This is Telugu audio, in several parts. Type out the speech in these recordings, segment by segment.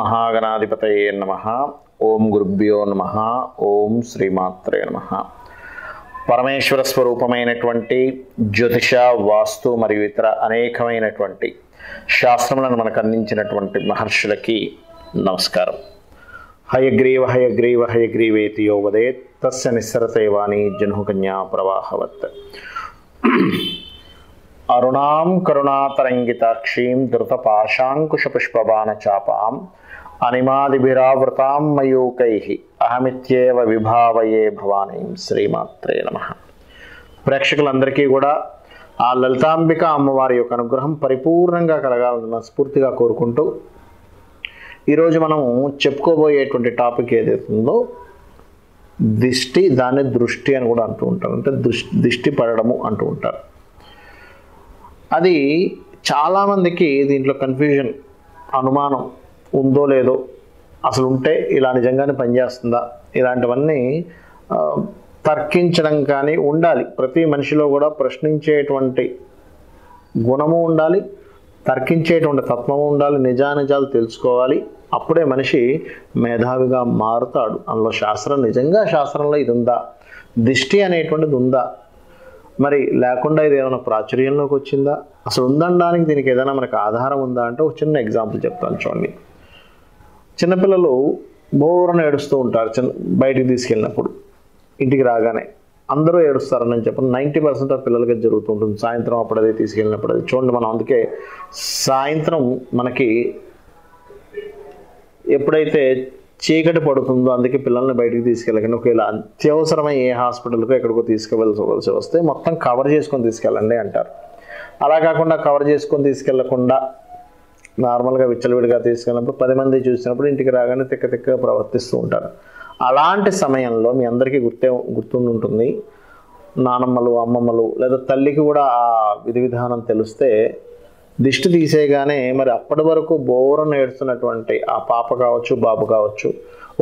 మహాగణాధిపతయే నమః. ఓం గురుభ్యో నమః. ఓం శ్రీమాత్రే నమః. పరమేశ్వర స్వరూపమైనటువంటి జ్యోతిష, వాస్తు మరియు ఇతర అనేకమైనటువంటి శాస్త్రములను మనకు అందించినటువంటి మహర్షులకి నమస్కారం. హయగ్రీవ హయగ్రీవ హయగ్రీవేతి యో వదేత్ తస్య నిస్సరతే వాణి జహ్నుకన్యా ప్రవాహవత్. అరుణాం కరుణాతరంగితాక్షీం ధృతపాశాంకుశపుష్పబాణచాపాం అనిమాదిభిరావృతాం మయూకైః అహమిత్యేవ విభావయే భవానీం. శ్రీమాత్రే నమః. ప్రేక్షకులందరికీ కూడా ఆ లలితాంబిక అమ్మవారి యొక్క అనుగ్రహం పరిపూర్ణంగా కలగాలని మనస్ఫూర్తిగా కోరుకుంటూ ఈరోజు మనం చెప్పుకోబోయేటువంటి టాపిక్ ఏదైతుందో దిష్టి, దాన్ని దృష్టి అని కూడా అంటూ ఉంటారు. అంటే దిష్టి పడడము అంటూ ఉంటారు. అది చాలామందికి దీంట్లో కన్ఫ్యూజన్, అనుమానం ఉందో లేదో, అసలు ఉంటే ఇలా నిజంగానే పనిచేస్తుందా, ఇలాంటివన్నీ తర్కించడం కానీ ఉండాలి. ప్రతి మనిషిలో కూడా ప్రశ్నించేటువంటి గుణము ఉండాలి, తర్కించేటువంటి తత్వము ఉండాలి, నిజానిజాలు తెలుసుకోవాలి. అప్పుడే మనిషి మేధావిగా మారుతాడు. అందులో శాస్త్రం, నిజంగా శాస్త్రంలో ఇది ఉందా, దిష్టి అనేటువంటిది ఉందా, మరి లేకుండా ఇది ఏమైనా ప్రాచుర్యంలోకి వచ్చిందా, అసలు ఉందనడానికి దీనికి ఏదైనా మనకు ఆధారం ఉందా అంటే ఒక చిన్న ఎగ్జాంపుల్ చెప్తాను చూడండి. చిన్నపిల్లలు బోరను ఏడుస్తూ ఉంటారు. బయటికి తీసుకెళ్ళినప్పుడు ఇంటికి రాగానే అందరూ ఏడుస్తారని చెప్పి 90% ఆఫ్ పిల్లలకి జరుగుతూ ఉంటుంది. సాయంత్రం అప్పుడు అదే తీసుకెళ్ళినప్పుడు అది చూడండి. మనం అందుకే సాయంత్రం మనకి ఎప్పుడైతే చీకటి పడుతుందో అందుకే పిల్లల్ని బయటికి తీసుకెళ్ళకండి. ఒకవేళ అత్యవసరమై ఏ హాస్పిటల్కో ఎక్కడికో తీసుకువెళ్ళవలసి వస్తే మొత్తం కవర్ చేసుకొని తీసుకెళ్ళండి అంటారు. అలా కాకుండా కవర్ చేసుకొని తీసుకెళ్లకుండా నార్మల్గా విచ్చలవిడిగా తీసుకెళ్ళినప్పుడు 10 మంది చూసినప్పుడు ఇంటికి రాగానే తిక్కగా ప్రవర్తిస్తూ ఉంటారు. అలాంటి సమయంలో మీ అందరికీ గుర్తుండి ఉంటుంది, నానమ్మలు, అమ్మమ్మలు లేదా తల్లికి కూడా ఆ విధి విధానం తెలిస్తే దిష్టి తీసేయగానే మరి అప్పటి వరకు బోరను ఏడుస్తున్నటువంటి ఆ పాప కావచ్చు, బాబు కావచ్చు,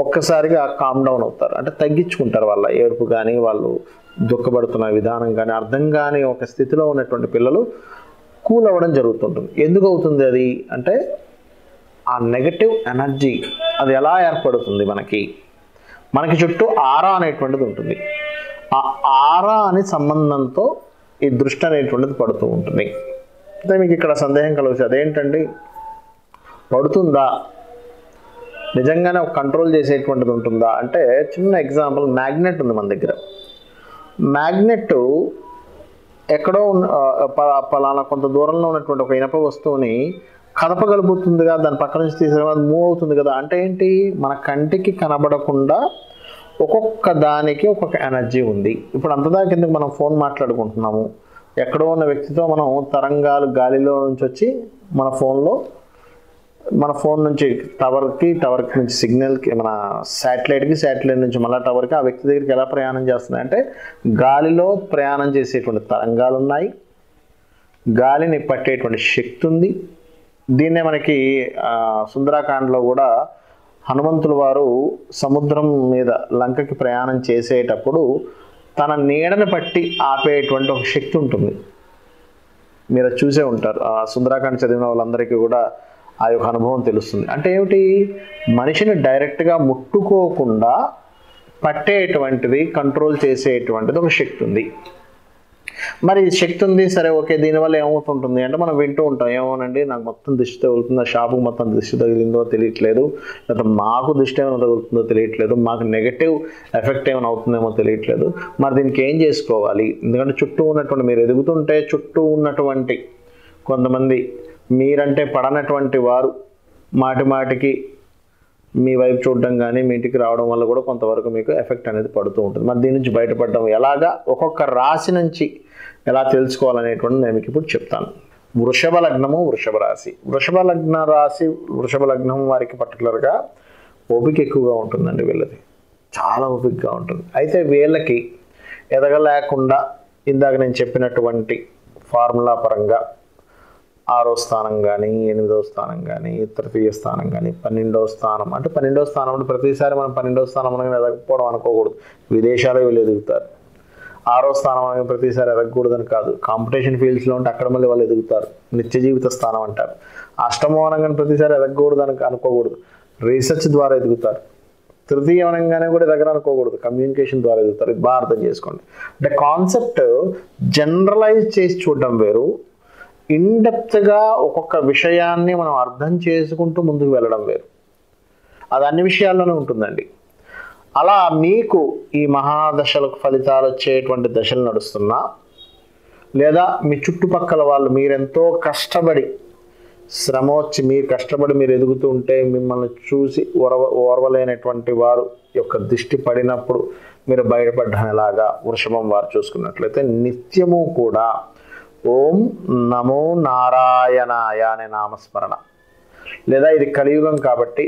ఒక్కసారిగా కామ్ డౌన్ అవుతారు. అంటే తగ్గించుకుంటారు వాళ్ళ ఏడుపు కానీ, వాళ్ళు దుఃఖపడుతున్న విధానం కానీ అర్థం కాని ఒక స్థితిలో ఉన్నటువంటి పిల్లలు కూల్ అవ్వడం జరుగుతుంటుంది. ఎందుకు అవుతుంది అది అంటే ఆ నెగటివ్ ఎనర్జీ అది ఎలా ఏర్పడుతుంది, మనకి చుట్టూ ఆరా అనేటువంటిది ఉంటుంది. ఆ ఆరా అనే సంబంధంతో ఈ దృష్టి అనేటువంటిది పడుతూ ఉంటుంది. అయితే మీకు ఇక్కడ సందేహం కలగచ్చు, అదేంటండి పడుతుందా, నిజంగానే ఒక కంట్రోల్ చేసేటువంటిది ఉంటుందా అంటే చిన్న ఎగ్జాంపుల్, మ్యాగ్నెట్ ఉంది మన దగ్గర. మ్యాగ్నెట్ ఎక్కడో పలానా కొంత దూరంలో ఉన్నటువంటి ఒక ఇనప వస్తువుని కదపగలుగుతుందిగా, దాని పక్క నుంచి తీసేయడం అది మూవ్ అవుతుంది కదా. అంటే ఏంటి, మన కంటికి కనబడకుండా ఒక్కొక్క దానికి ఒక్కొక్క ఎనర్జీ ఉంది. ఇప్పుడు అంతదాకా కిందకి మనం ఫోన్ మాట్లాడుకుంటున్నాము, ఎక్కడో ఉన్న వ్యక్తితో మనం తరంగాలు గాలిలో నుంచి వచ్చి మన ఫోన్ నుంచి టవర్కి నుంచి సిగ్నల్కి, మన శాటిలైట్ నుంచి మళ్ళీ టవర్కి, ఆ వ్యక్తి దగ్గరికి ఎలా ప్రయాణం చేస్తున్నాయి అంటే గాలిలో ప్రయాణం చేసేటువంటి తరంగాలు ఉన్నాయి, గాలిని పట్టేటువంటి శక్తి ఉంది. దీన్నే మనకి సుందరాకాండలో కూడా హనుమంతుల వారు సముద్రం మీద లంకకి ప్రయాణం చేసేటప్పుడు తన నీడని పట్టి ఆపేటువంటి ఒక శక్తి ఉంటుంది. మీరు చూసే ఉంటారు. ఆ సుందరాకాండ చదివిన వాళ్ళందరికీ కూడా ఆ యొక్క అనుభవం తెలుస్తుంది. అంటే ఏమిటి, మనిషిని డైరెక్ట్గా ముట్టుకోకుండా పట్టేటువంటిది, కంట్రోల్ చేసేటువంటిది ఒక శక్తి ఉంది. మరి శక్తి ఉంది, సరే ఓకే, దీనివల్ల ఏమవుతుంటుంది అంటే మనం వింటూ ఉంటాం, ఏమోనండి నాకు మొత్తం దిష్టి తగులుతుందో, షాపుకి మొత్తం దిష్టి తగిలిందో తెలియట్లేదు, లేదా మాకు దిష్టి ఏమైనా తగులుతుందో తెలియట్లేదు, మాకు నెగటివ్ ఎఫెక్ట్ ఏమైనా అవుతుందేమో తెలియట్లేదు, మరి దీనికి ఏం చేసుకోవాలి. ఎందుకంటే చుట్టూ ఉన్నటువంటి, మీరు ఎదుగుతుంటే చుట్టూ ఉన్నటువంటి కొంతమంది మీరంటే పడనటువంటి వారు మాటికి మీ వైపు చూడడం కానీ మీ ఇంటికి రావడం వల్ల కూడా కొంతవరకు మీకు ఎఫెక్ట్ అనేది పడుతూ ఉంటుంది. మరి దీని నుంచి బయటపడడం ఎలాగా, ఒక్కొక్క రాశి నుంచి ఎలా తెలుసుకోవాలనేటువంటి నేను మీకు ఇప్పుడు చెప్తాను. వృషభ లగ్నము, వృషభ రాశి. వృషభ లగ్నం వారికి పర్టికులర్గా ఓపిక ఎక్కువగా ఉంటుందండి. వీళ్ళది చాలా ఓపికగా ఉంటుంది. అయితే వీళ్ళకి ఎదగలేకుండా ఇందాక నేను చెప్పినటువంటి ఫార్ములా పరంగా 6వ స్థానం కానీ, 8వ స్థానం కానీ, తృతీయ స్థానం కానీ, 12వ స్థానం అంటే 12వ స్థానం అంటే ప్రతిసారి మనం 12వ స్థానం అనగా ఎదగకపోవడం అనుకోకూడదు. విదేశాలు వీళ్ళు ఎదుగుతారు. 6వ స్థానం అనగా ప్రతిసారి ఎదగకూడదని కాదు, కాంపిటీషన్ ఫీల్డ్స్లో ఉంటే అక్కడ మళ్ళీ వాళ్ళు ఎదుగుతారు. నిత్య జీవిత స్థానం అంటారు. అష్టమం అనగానే ప్రతిసారి ఎదగకూడదని అనుకోకూడదు, రీసెర్చ్ ద్వారా ఎదుగుతారు. తృతీయం అనగానే కూడా దగ్గర అనుకోకూడదు, కమ్యూనికేషన్ ద్వారా ఎదుగుతారు. ఇది బాగా అర్థం చేసుకోండి. అంటే కాన్సెప్ట్ జనరలైజ్ చేసి చూడడం వేరు, ఇన్డెప్త్గా ఒక్కొక్క విషయాన్ని మనం అర్థం చేసుకుంటూ ముందుకు వెళ్ళడం వేరు. అది అన్ని విషయాల్లోనే ఉంటుందండి. అలా మీకు ఈ మహాదశలకు ఫలితాలు వచ్చేటువంటి దశలు నడుస్తున్నా, లేదా మీ చుట్టుపక్కల వాళ్ళు మీరెంతో కష్టపడి శ్రమొచ్చి మీరు కష్టపడి మీరు ఎదుగుతూ ఉంటే మిమ్మల్ని చూసి ఓర్వలేనటువంటి వారు యొక్క దృష్టి పడినప్పుడు మీరు బయటపడ్డానేలాగా వృషభం వారు చూసుకున్నట్లయితే నిత్యము కూడా ఓం నమో నారాయణాయ అనే నామస్మరణ, లేదా ఇది కలియుగం కాబట్టి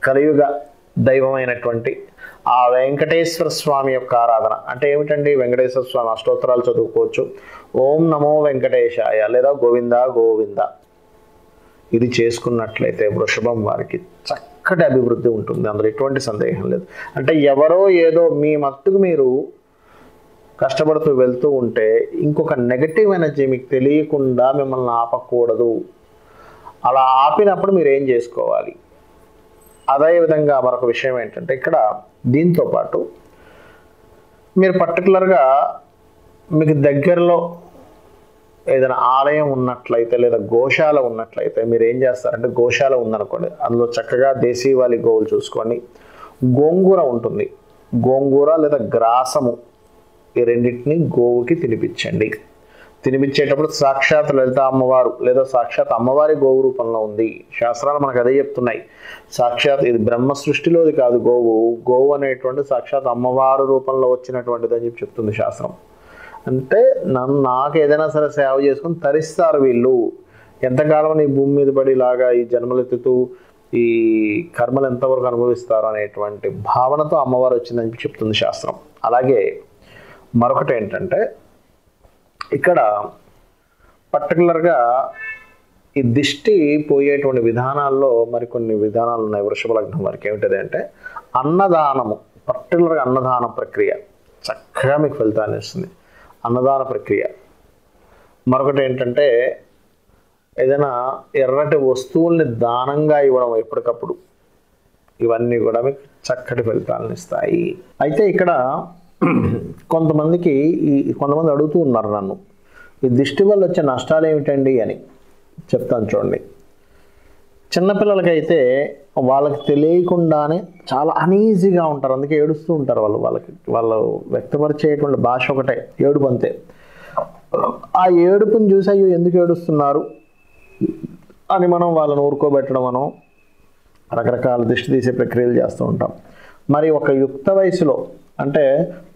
కలియుగ దైవమైనటువంటి ఆ వెంకటేశ్వర స్వామి యొక్క ఆరాధన. అంటే ఏమిటండి? వెంకటేశ్వర స్వామి అష్టోత్తరాలు చదువుకోవచ్చు. ఓం నమో వెంకటేశాయ లేదా గోవింద గోవింద ఇది చేసుకున్నట్లయితే వృషభం వారికి చక్కటి అభివృద్ధి ఉంటుంది. అందులో ఎటువంటి సందేహం లేదు. అంటే ఎవరో ఏదో మీ మట్టుకు మీరు కష్టపడుతూ వెళ్తూ ఉంటే ఇంకొక నెగటివ్ ఎనర్జీ మీకు తెలియకుండా మిమ్మల్ని ఆపకూడదు. అలా ఆపినప్పుడు మీరు ఏం చేసుకోవాలి? అదేవిధంగా మరొక విషయం ఏంటంటే ఇక్కడ దీంతో పాటు మీరు పర్టికులర్గా మీకు దగ్గరలో ఏదైనా ఆలయం ఉన్నట్లయితే లేదా గోశాల ఉన్నట్లయితే మీరు ఏం చేస్తారంటే, గోశాల ఉందనుకోండి, అందులో చక్కగా దేశీవాలి గోవులు చూసుకోండి. గోంగూర ఉంటుంది, గోంగూర లేదా గ్రాసము ఈ రెండింటిని గోవుకి తినిపించండి. తినిపించేటప్పుడు సాక్షాత్ లలిత అమ్మవారు లేదా సాక్షాత్ అమ్మవారి గోవు రూపంలో ఉంది. శాస్త్రాలు మనకు అదే చెప్తున్నాయి. సాక్షాత్ ఇది బ్రహ్మ సృష్టిలోది కాదు. గోవు అనేటువంటి సాక్షాత్ అమ్మవారు రూపంలో వచ్చినటువంటిది అని చెప్తుంది శాస్త్రం. అంటే నాకు ఏదైనా సరే సేవ చేసుకుని తరిస్తారు వీళ్ళు. ఎంతకాలం ఈ భూమి మీద పడి ఇలాగా ఈ జన్మలెత్తుతూ ఈ కర్మలు ఎంతవరకు అనుభవిస్తారు అనేటువంటి భావనతో అమ్మవారు వచ్చిందని చెప్తుంది శాస్త్రం. అలాగే మరొకటి ఏంటంటే ఇక్కడ పర్టికులర్గా ఈ దిష్టి పోయేటువంటి విధానాల్లో మరికొన్ని విధానాలు ఉన్నాయి వృషభ లగ్నం వారికి. ఏమిటది అంటే అన్నదానము, పర్టికులర్గా అన్నదాన ప్రక్రియ చక్కగా మీకు ఫలితాన్ని ఇస్తుంది. అన్నదాన ప్రక్రియ. మరొకటి ఏంటంటే ఏదైనా ఎర్రటి వస్తువుల్ని దానంగా ఇవ్వడం ఎప్పటికప్పుడు, ఇవన్నీ కూడా మీకు చక్కటి ఫలితాలను ఇస్తాయి. అయితే ఇక్కడ కొంతమంది అడుగుతూ ఉన్నారు నన్ను, ఈ దిష్టి వల్ల వచ్చే నష్టాలు ఏమిటండి అని చెప్తాను చూడండి. చిన్నపిల్లలకైతే వాళ్ళకి తెలియకుండానే చాలా అనీజీగా ఉంటారు, అందుకే ఏడుస్తూ ఉంటారు. వాళ్ళు వ్యక్తపరిచేటువంటి భాష ఒకటే ఏడుపు, అంతే. ఆ ఏడుపుని చూసి అయ్యో ఎందుకు ఏడుస్తున్నారు అని మనం వాళ్ళని ఊరుకోబెట్టడం, మనం రకరకాల దిష్టి తీసే ప్రక్రియలు చేస్తూ ఉంటాం. మరి ఒక యుక్త వయసులో అంటే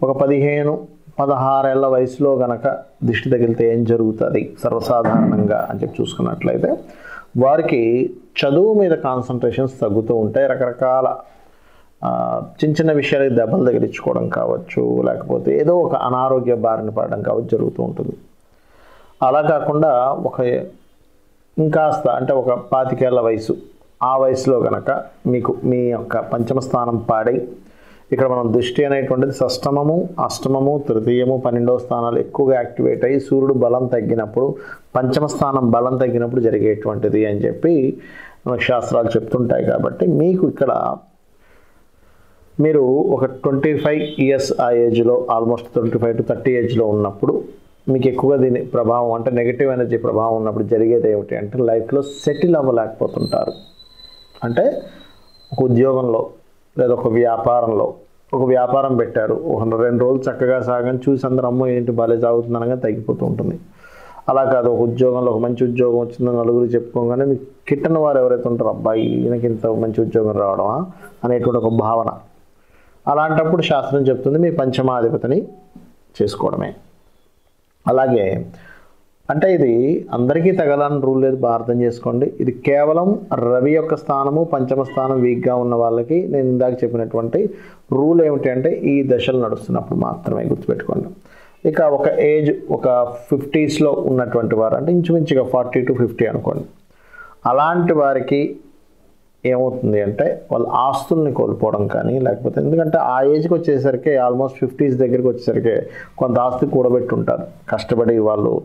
ఒక 15-16 ఏళ్ల వయసులో గనక దిష్టి తగిలితే ఏం జరుగుతుంది సర్వసాధారణంగా అని చెప్పి చూసుకున్నట్లయితే వారికి చదువు మీద కాన్సన్ట్రేషన్స్ తగ్గుతూ ఉంటాయి. రకరకాల చిన్న చిన్న విషయాలకి దెబ్బలు తగిలించుకోవడం కావచ్చు, లేకపోతే ఏదో ఒక అనారోగ్య బారిన పడడం కావచ్చు జరుగుతూ ఉంటుంది. అలా కాకుండా ఇంకాస్త అంటే ఒక 25 ఏళ్ల వయసు, ఆ వయసులో కనుక మీకు మీ యొక్క పంచమ స్థానం పాడై, ఇక్కడ మనం దృష్టి అనేటువంటిది షష్టమము, అష్టమము, తృతీయము, 12వ స్థానాలు ఎక్కువగా యాక్టివేట్ అయ్యి సూర్యుడు బలం తగ్గినప్పుడు, పంచమ స్థానం బలం తగ్గినప్పుడు జరిగేటువంటిది అని చెప్పి మనకు శాస్త్రాలు చెప్తుంటాయి. కాబట్టి మీకు ఇక్కడ మీరు ఒక 25 ఇయర్స్ ఆ ఏజ్లో, ఆల్మోస్ట్ 25 to 30 ఏజ్లో ఉన్నప్పుడు మీకు ఎక్కువగా దీని ప్రభావం అంటే నెగిటివ్ ఎనర్జీ ప్రభావం ఉన్నప్పుడు జరిగేది ఏమిటి అంటే లైఫ్లో సెటిల్ అవ్వలేకపోతుంటారు. అంటే ఒక ఉద్యోగంలో లేదా ఒక వ్యాపారం పెట్టారు, ఒక 2 రోజులు చక్కగా సాగని చూసి అందరూ అమ్మో ఏంటి బాగా సాగుతుందనగా తగ్గిపోతూ ఉంటుంది. అలా కాదు, ఒక ఉద్యోగంలో ఒక మంచి ఉద్యోగం వచ్చిందని నలుగురు చెప్పుకోగానే మీకు కిట్టని వారు ఎవరైతే ఉంటారో అబ్బాయి ఈయనకి ఇంత మంచి ఉద్యోగం రావడమా అనేటువంటి ఒక భావన. అలాంటప్పుడు శాస్త్రం చెప్తుంది మీ పంచమాధిపతిని చేసుకోవడమే. అలాగే అంటే ఇది అందరికీ తగలని రూల్ లేదు, బాగా అర్థం చేసుకోండి. ఇది కేవలం రవి యొక్క స్థానము పంచమ స్థానం వీక్గా ఉన్న వాళ్ళకి నేను ఇందాక చెప్పినటువంటి రూల్ ఏమిటి అంటే ఈ దశలు నడుస్తున్నప్పుడు మాత్రమే గుర్తుపెట్టుకోండి. ఇక ఒక ఏజ్ ఒక 50sలో ఉన్నటువంటి వారు అంటే ఇంచుమించుగా 40 to 50 అనుకోండి, అలాంటి వారికి ఏమవుతుంది అంటే వాళ్ళ ఆస్తుల్ని కోల్పోవడం కానీ, లేకపోతే ఎందుకంటే ఆ ఏజ్కి వచ్చేసరికి ఆల్మోస్ట్ 50s దగ్గరికి వచ్చేసరికి కొంత ఆస్తి కూడబెట్టుంటారు. కష్టపడి వాళ్ళు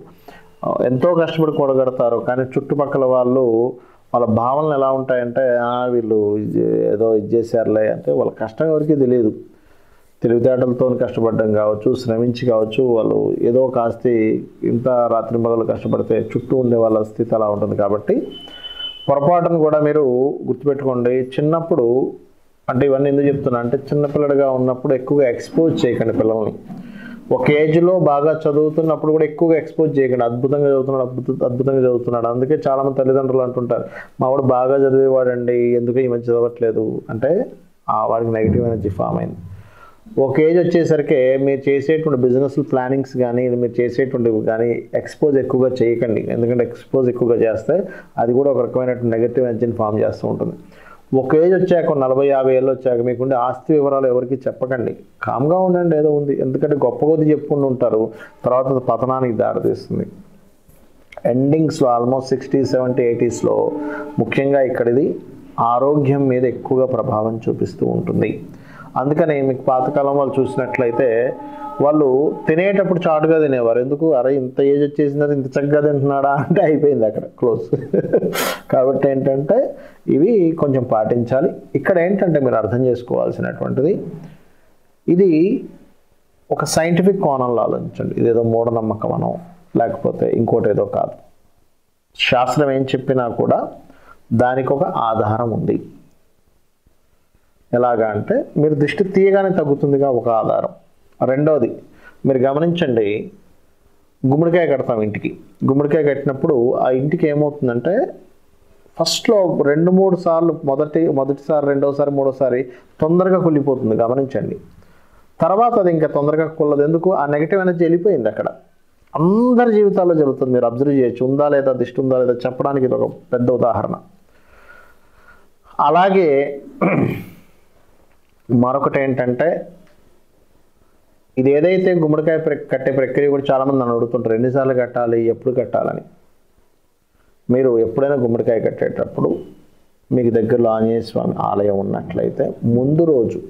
ఎంతో కష్టపడి కూడగడతారు, కానీ చుట్టుపక్కల వాళ్ళు వాళ్ళ భావనలు ఎలా ఉంటాయంటే వీళ్ళు ఏదో ఇది చేశారులే అంటే వాళ్ళ కష్టం ఎవరికి తెలియదు. తెలివితేటలతో కష్టపడడం కావచ్చు, శ్రమించి కావచ్చు, వాళ్ళు ఏదో కాస్త ఇంత రాత్రి పగలు కష్టపడితే చుట్టూ ఉండే వాళ్ళ స్థితి అలా ఉంటుంది. కాబట్టి పొరపాటును కూడా మీరు గుర్తుపెట్టుకోండి. చిన్నప్పుడు అంటే ఇవన్నీ ఎందుకు చెప్తున్నా అంటే చిన్నపిల్లడిగా ఉన్నప్పుడు ఎక్కువగా ఎక్స్పోజ్ చేయకండి పిల్లల్ని. ఒక ఏజ్లో బాగా చదువుతున్నప్పుడు కూడా ఎక్కువగా ఎక్స్పోజ్ చేయకండి. అద్భుతంగా చదువుతున్నాడు. అందుకే చాలామంది తల్లిదండ్రులు అంటుంటారు, మా వాడు బాగా చదివేవాడండి, ఎందుకు ఈ మధ్య చదవట్లేదు అంటే వాడికి నెగిటివ్ ఎనర్జీ ఫామ్ అయింది. ఒక ఏజ్ వచ్చేసరికి మీరు చేసేటువంటి బిజినెస్ ప్లానింగ్స్ కానీ మీరు చేసేటువంటివి కానీ ఎక్స్పోజ్ ఎక్కువగా చేయకండి. ఎందుకంటే ఎక్స్పోజ్ ఎక్కువగా చేస్తే అది కూడా ఒక రకమైనటువంటి నెగిటివ్ ఎనర్జీని ఫామ్ చేస్తూ ఉంటుంది. ఒక ఏజ్ వచ్చాక 40-50 ఏళ్ళు వచ్చాక మీకుండే ఆస్తి వివరాలు ఎవరికి చెప్పకండి. కామ్గా ఉండండి, ఏదో ఉంది. ఎందుకంటే గొప్ప కొద్ది చెప్పుకుంటూ ఉంటారు, తర్వాత పతనానికి దారితీస్తుంది. ఎండింగ్స్లో ఆల్మోస్ట్ 60s, 70s, 80sలో ముఖ్యంగా ఇక్కడిది ఆరోగ్యం మీద ఎక్కువగా ప్రభావం చూపిస్తూ ఉంటుంది. అందుకని మీకు పాతకాలం వాళ్ళు చూసినట్లయితే వాళ్ళు తినేటప్పుడు చాటుగా తినేవారు. ఎందుకు? అరే ఇంత ఏజ్ వచ్చేసిందా, ఇంత చక్కగా తింటున్నాడా అంటే అయిపోయింది అక్కడ క్లోజ్. కాబట్టి ఏంటంటే ఇవి కొంచెం పాటించాలి. ఇక్కడ ఏంటంటే మీరు అర్థం చేసుకోవాల్సినటువంటిది, ఇది ఒక సైంటిఫిక్ కోణంలో ఆలోచించండి. ఇదేదో మూఢనమ్మకం అనో లేకపోతే ఇంకోటి ఏదో కాదు. శాస్త్రం ఏం చెప్పినా కూడా దానికి ఒక ఆధారం ఉంది. ఎలాగా అంటే మీరు దృష్టి తీయగానే తగ్గుతుందిగా ఒక ఆధారం. రెండోది మీరు గమనించండి, గుమ్మడికాయ కడతాం ఇంటికి. గుమ్మడికాయ కట్టినప్పుడు ఆ ఇంటికి ఏమవుతుందంటే ఫస్ట్లో 2-3 సార్లు మొదటిసారి, రెండోసారి, మూడోసారి తొందరగా కుళ్ళిపోతుంది. గమనించండి. తర్వాత అది ఇంకా తొందరగా కుళ్ళదు. ఎందుకు? ఆ నెగిటివ్ ఎనర్జీ వెళ్ళిపోయింది అక్కడ. అందరి జీవితాల్లో జరుగుతుంది. మీరు అబ్జర్వ్ చేయొచ్చు. ఉందా లేదా, దిష్టి ఉందా లేదా చెప్పడానికి ఇది ఒక పెద్ద ఉదాహరణ. అలాగే మరొకటి ఏంటంటే, ఇది ఏదైతే గుమ్మడికాయ కట్టే ప్రక్రియ కూడా చాలామంది నన్ను అడుగుతుంటారు, ఎన్నిసార్లు కట్టాలి, ఎప్పుడు కట్టాలని. మీరు ఎప్పుడైనా గుమ్మడికాయ కట్టేటప్పుడు మీకు దగ్గరలో ఆంజనేయ స్వామి ఆలయం ఉన్నట్లయితే ముందు రోజు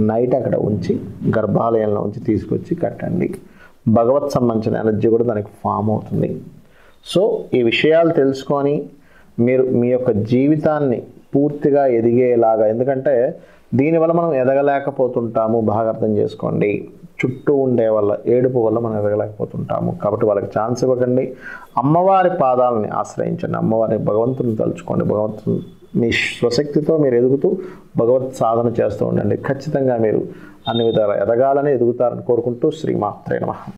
నైట్ అక్కడ ఉంచి గర్భాలయంలో ఉంచి తీసుకొచ్చి కట్టండి. భగవత్ సంబంధించిన ఎనర్జీ కూడా దానికి ఫామ్ అవుతుంది. సో ఈ విషయాలు తెలుసుకొని మీరు మీ యొక్క జీవితాన్ని పూర్తిగా ఎదిగేలాగా, ఎందుకంటే దీనివల్ల మనం ఎదగలేకపోతుంటాము. బాగా అర్థం చేసుకోండి. చుట్టూ ఉండే వాళ్ళ ఏడుపు వల్ల మనం ఎదగలేకపోతుంటాము. కాబట్టి వాళ్ళకి ఛాన్స్ ఇవ్వకండి. అమ్మవారి పాదాలని ఆశ్రయించండి. అమ్మవారిని, భగవంతుని తలుచుకోండి. భగవంతుని మీ స్వశక్తితో మీరు ఎదుగుతూ భగవత్ సాధన చేస్తూ ఉండండి. ఖచ్చితంగా మీరు అన్ని విధాలు ఎదగాలని, ఎదుగుతారని కోరుకుంటూ శ్రీమాత్రే నమః.